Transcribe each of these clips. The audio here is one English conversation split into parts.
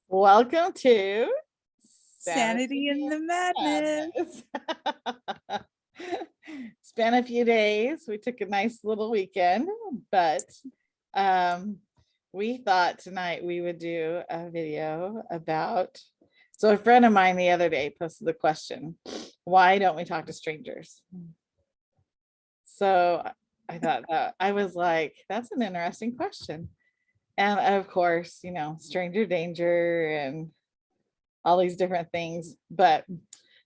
Welcome to Sanity Sanity in the and madness. Madness. It's been a few days. We took a nice little weekend, but um, we thought tonight we would do a video about. So, a friend of mine the other day posted the question, why don't we talk to strangers? So, I thought that I was like, that's an interesting question. And of course, stranger danger and all these different things. But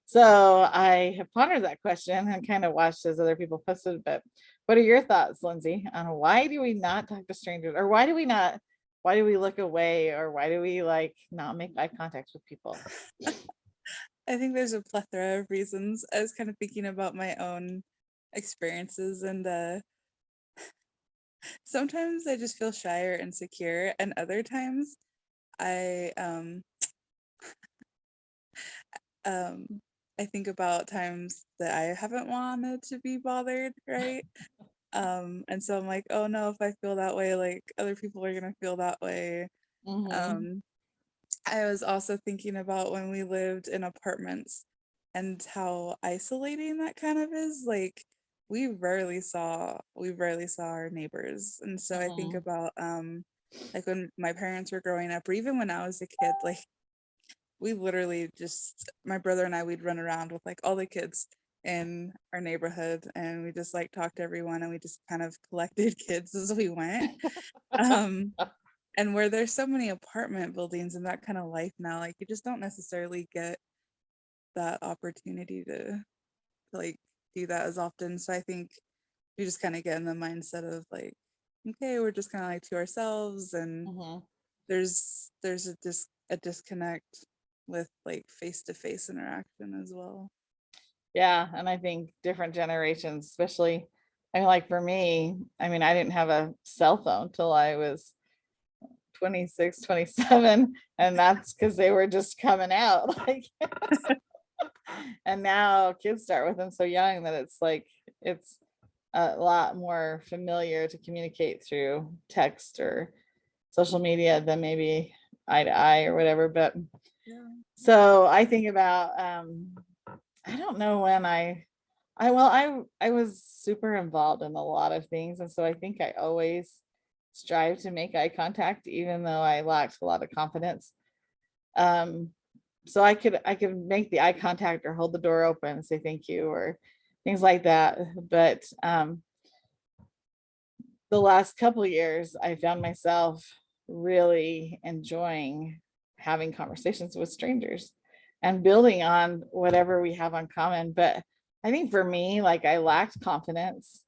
so I have pondered that question and kind of watched as other people posted. But what are your thoughts, Lindsay, on why do we not talk to strangers, or why do we look away, or why do we like not make eye contact with people? I think there's a plethora of reasons. I was kind of thinking about my own experiences, and sometimes I just feel shy or insecure, and other times I um I think about times that I haven't wanted to be bothered, right? And so I'm like, oh no, if I feel that way, like other people are gonna feel that way. Hmm. Um, I was also thinking about when we lived in apartments and how isolating that kind of is. Like we rarely saw our neighbors. And so I think Hmm. about like when my parents were growing up or even when I was a kid, like we literally just my brother and I we'd run around with like all the kids in our neighborhood and we just like talked to everyone and we just kind of collected kids as we went. Um and where there's so many apartment buildings and that kind of life now, like you just don't necessarily get that opportunity to like do that as often. So I think you just kind of get in the mindset of like, okay, we're just kind of like to ourselves, and Hmm. there's a disconnect with like face to face interaction as well. Yeah, and I think different generations, especially, I mean, like for me, I mean, I didn't have a cell phone till I was 26, 27, and that's because they were just coming out. Like, and now kids start with them so young that it's like it's a lot more familiar to communicate through text or social media than maybe eye to eye or whatever. But Yeah. so I think about I don't know when I was super involved in a lot of things, and so I think I always strive to make eye contact even though I lacked a lot of confidence. Um, so I could make the eye contact or hold the door open and say thank you or things like that. But the last couple of years, I found myself really enjoying having conversations with strangers and building on whatever we have on common. But I think for me, like I lacked confidence.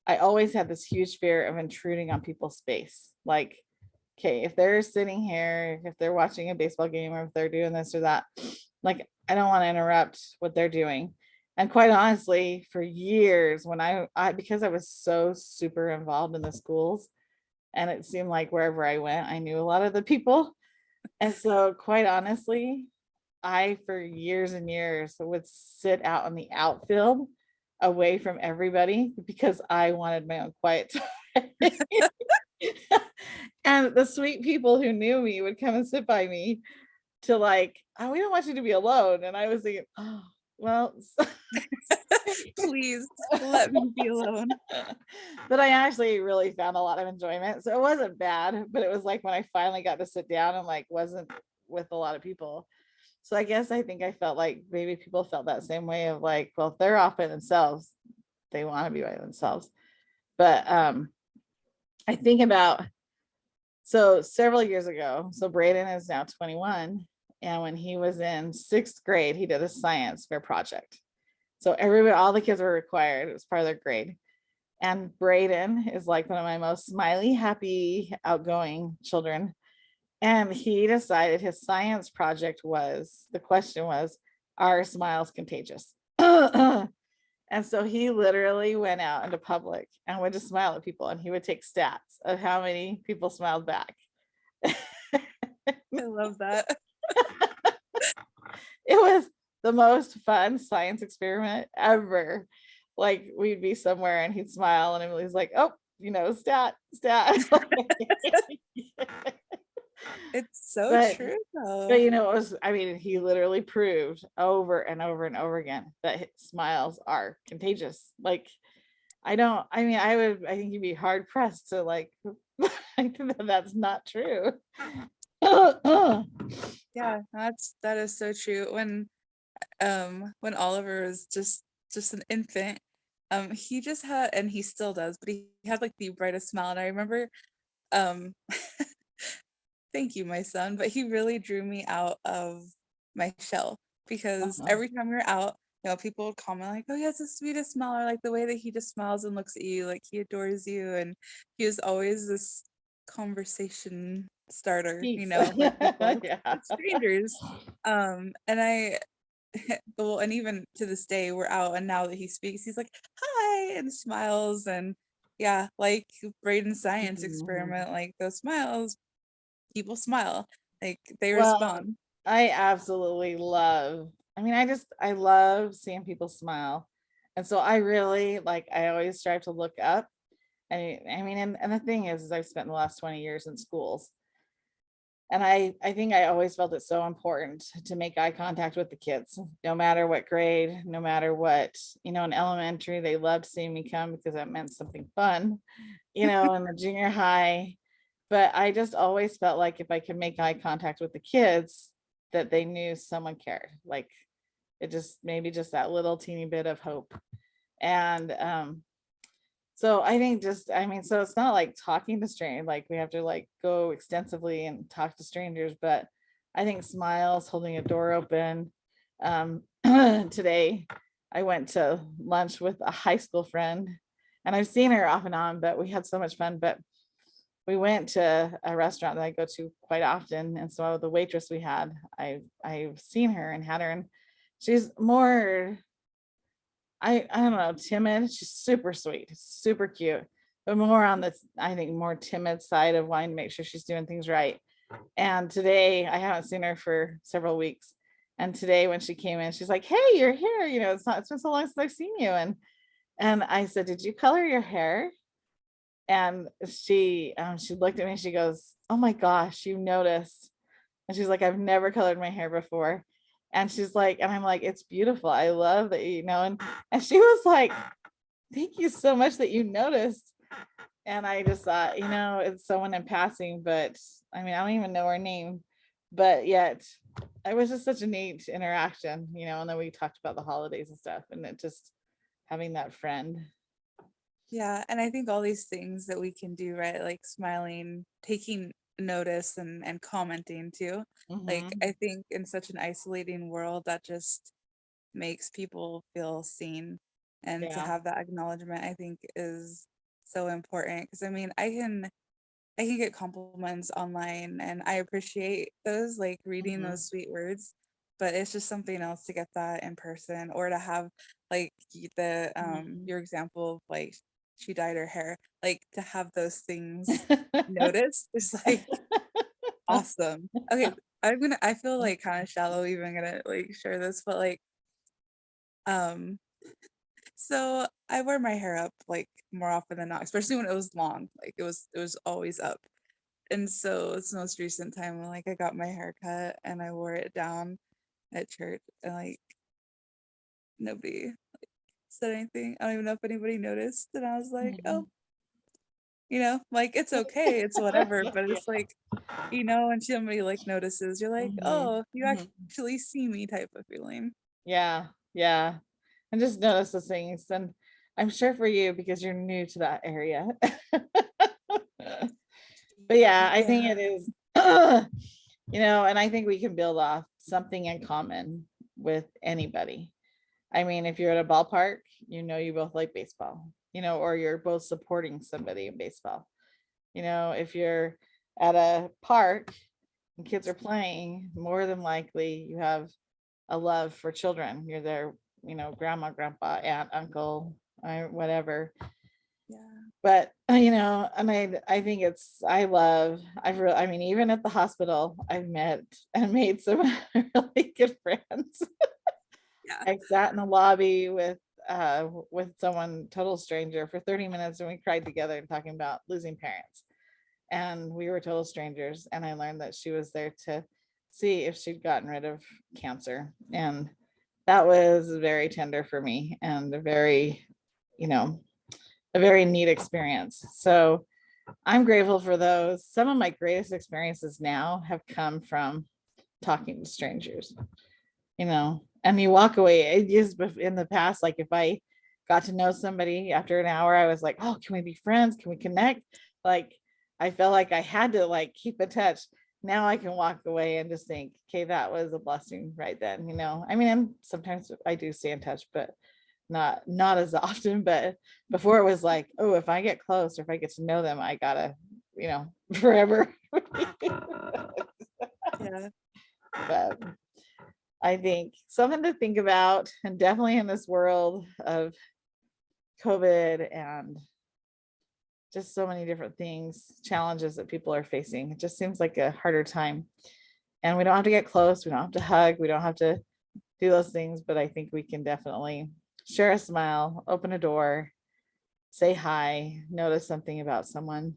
I always had this huge fear of intruding on people's space. Like, okay, if they're sitting here, if they're watching a baseball game or if they're doing this or that, like I don't want to interrupt what they're doing. And quite honestly, for years when I because I was so super involved in the schools and it seemed like wherever I went, I knew a lot of the people. And so quite honestly, I for years and years would sit out on the outfield away from everybody because I wanted my own quiet time. And the sweet people who knew me would come and sit by me to like, oh, we don't want you to be alone. And I was thinking, oh, well, Please let me be alone. but I actually really found a lot of enjoyment. So it wasn't bad, but it was like when I finally got to sit down and like wasn't with a lot of people. So I guess I think I felt like maybe people felt that same way of like, well, if they're off by themselves, they want to be by themselves. But I think about so several years ago, so Braden is now 21. And when he was in sixth grade, he did a science fair project. So everybody, all the kids were required, it was part of their grade. And Braden is like one of my most smiley, happy, outgoing children. And he decided his science project was the question was, are smiles contagious? And so he literally went out into public and would just smile at people and he would take stats of how many people smiled back. I love that. It was the most fun science experiment ever. Like we'd be somewhere and he'd smile and Emily's like, oh, stat. It's so But true But Oh, you know, it was, I mean, he literally proved over and over and over again that smiles are contagious. Like, I mean, I think you'd be hard pressed to like, I think that that's not true. yeah, that is so true. When Oliver was just an infant, he just had, and he still does, but he had like the brightest smile. And I remember, um, thank you, my son, but he really drew me out of my shell because Uh-huh. every time we were out, people would comment like, "Oh, he has the sweetest smile," or like the way that he just smiles and looks at you, like he adores you, and he was always this conversation starter, Peace. with people, Yeah. with strangers. And I well, and even to this day, we're out, and now that he speaks, he's like, "Hi," and smiles, and yeah, like Braden's science Mhm. experiment, like those smiles, people smile, like they Well, respond. I absolutely love, I mean, I love seeing people smile. And so I really like, I always strive to look up. I mean, and the thing is I've spent the last 20 years in schools. And I think I always felt it so important to make eye contact with the kids, no matter what grade, no matter what, in elementary, they loved seeing me come because that meant something fun, in the junior high. But I just always felt like if I could make eye contact with the kids, that they knew someone cared. Like it just maybe just that little teeny bit of hope. And so I think just, I mean, so it's not like talking to strangers, like we have to like go extensively and talk to strangers, but I think smiles, holding a door open. Today I went to lunch with a high school friend and I've seen her off and on, but we had so much fun. But we went to a restaurant that I go to quite often. And so the waitress we had, I've seen her and had her, and she's more, I don't know, timid. She's super sweet, super cute, but more on the, I think, more timid side of wanting to make sure she's doing things right. And today I haven't seen her for several weeks. And today when she came in, she's like, "Hey, you're here. It's been so long since I've seen you." And I said, "Did you color your hair?" And she looked at me and she goes, "Oh my gosh, you noticed." And she's like, "I've never colored my hair before." And she's like, and I'm like, "It's beautiful. I love that, and she was like, "Thank you so much that you noticed." And I just thought, it's someone in passing, but I mean, I don't even know her name, but yet it was just such a neat interaction, and then we talked about the holidays and stuff, and it just having that friend. Yeah, and I think all these things that we can do, right? Like smiling, taking notice and commenting too. Like Hmm. I think in such an isolating world that just makes people feel seen, and to Yeah. have that acknowledgement I think is so important because I mean I can get compliments online and I appreciate those, like reading Hmm. those sweet words, but it's just something else to get that in person or to have like the Mhm. your example of like she dyed her hair, like to have those things noticed is like awesome. Okay, I feel like kind of shallow even gonna like share this, but like um so I wear my hair up like more often than not, especially when it was long, like it was always up. And so it's the most recent time when like I got my hair cut and I wore it down at church and like nobody said anything. I don't even know if anybody noticed. And I was like, oh, Mhm. like it's okay, it's whatever. But Yeah. it's like, when somebody like notices, you're like, Mhm. oh, you Mhm. actually see me type of feeling. Yeah, yeah. And just notice those things. And I'm sure for you, because you're new to that area. But yeah, I think Yeah. it is, and I think we can build off something in common with anybody. I mean, if you're at a ballpark, you both like baseball, or you're both supporting somebody in baseball. If you're at a park and kids are playing, more than likely you have a love for children. You're there, grandma, grandpa, aunt, uncle, whatever. Yeah. But and I think I mean, even at the hospital, I've met and made some really good friends. Yeah. I sat in the lobby with someone total stranger for 30 minutes and we cried together and talking about losing parents. And we were total strangers. And I learned that she was there to see if she'd gotten rid of cancer. And that was very tender for me and a very, you know, a very neat experience. So I'm grateful for those. Some of my greatest experiences now have come from talking to strangers, and you walk away. It used in the past, like if I got to know somebody after an hour, I was like, oh, can we be friends? Can we connect? Like I felt like I had to like keep in touch. Now I can walk away and just think, okay, that was a blessing right then. I mean, sometimes I do stay in touch, but not as often. But before it was like, oh, if I get close or if I get to know them, I gotta, forever. Yeah. But I think something to think about, and definitely in this world of COVID and just so many different things, challenges that people are facing. It just seems like a harder time. And we don't have to get close. We don't have to hug. We don't have to do those things. But I think we can definitely share a smile, open a door, say hi, notice something about someone,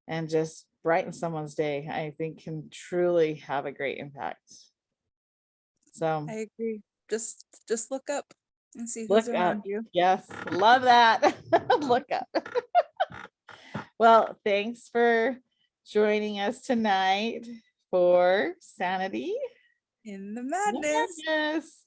and just brighten someone's day. I think can truly have a great impact. So I agree. Just look up and see who's look up. around you. Yes, love that. Look up. Well, thanks for joining us tonight for Sanity In the madness. Madness.